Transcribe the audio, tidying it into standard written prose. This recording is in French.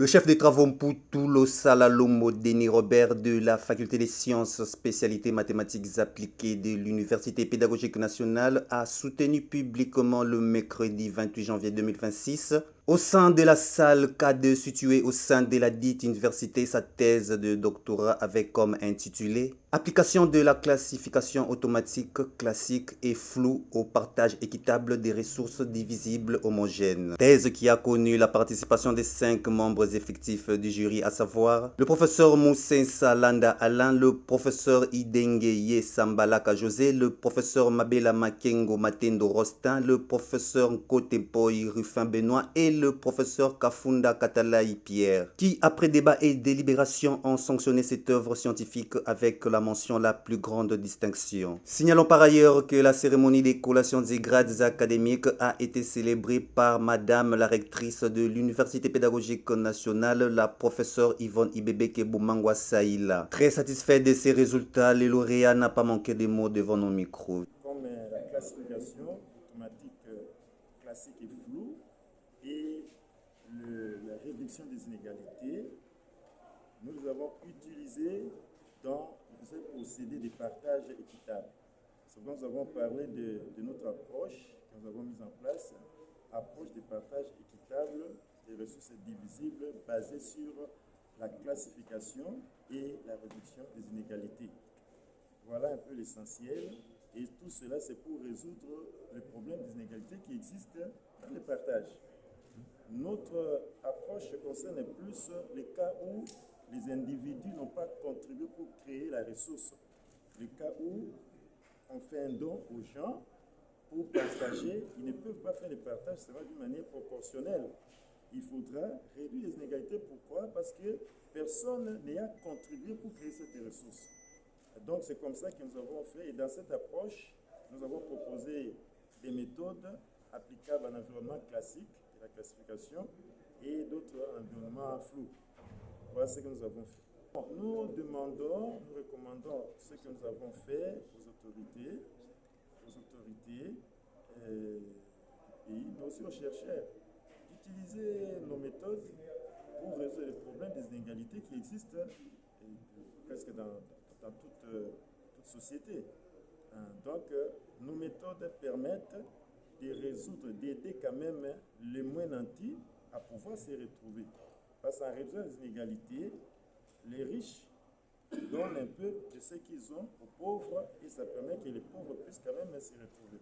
Le chef des travaux Mputulu Salalomo Denis Robert de la Faculté des sciences spécialité mathématiques appliquées de l'Université pédagogique nationale a soutenu publiquement le mercredi 28 janvier 2026 au sein de la salle K2 située au sein de la dite université sa thèse de doctorat avec comme intitulé Application de la classification automatique classique et floue au partage équitable des ressources divisibles homogènes. Thèse qui a connu la participation des 5 membres effectifs du jury, à savoir le professeur Moussen Salanda Alain, le professeur Idengeye Sambalaka José, le professeur Mabela Makengo Matendo Rostin, le professeur Nkotepoi Rufin Benoît et le professeur Kafunda Katalaï Pierre, qui après débat et délibération ont sanctionné cette œuvre scientifique avec la mention la plus grande distinction. Signalons par ailleurs que la cérémonie des collations des grades académiques a été célébrée par Madame la rectrice de l'Université pédagogique nationale, la professeure Yvonne Ibebeke Boumangwa Saïla. Très satisfait de ces résultats, le lauréat n'a pas manqué de mots devant nos micros. Comme la classification automatique classique et floue et la réduction des inégalités, nous avons utilisé dans ce procédé de partage équitable. Nous avons parlé de notre approche que nous avons mise en place, approche de partage équitable des ressources divisibles basée sur la classification et la réduction des inégalités. Voilà un peu l'essentiel. Et tout cela, c'est pour résoudre le problème des inégalités qui existent dans le partage. Notre approche concerne plus les cas où les individus n'ont pas contribué pour créer la ressource. Les cas où on fait un don aux gens pour partager, ils ne peuvent pas faire le partage, ça va d'une manière proportionnelle. Il faudra réduire les inégalités. Pourquoi? Parce que personne n'a contribué pour créer cette ressource. Donc c'est comme ça que nous avons fait. Et dans cette approche, nous avons proposé des méthodes applicables en environnement classique, de la classification, et d'autres en environnement flou. Voilà ce que nous avons fait. Nous recommandons ce que nous avons fait aux autorités du pays, mais aussi aux chercheurs, d'utiliser nos méthodes pour résoudre les problèmes des inégalités qui existent presque dans toute société. Donc, nos méthodes permettent de résoudre, d'aider quand même les moins nantis à pouvoir se retrouver. Parce qu'en réduisant les inégalités, les riches donnent un peu de ce qu'ils ont aux pauvres et ça permet que les pauvres puissent quand même se retrouver.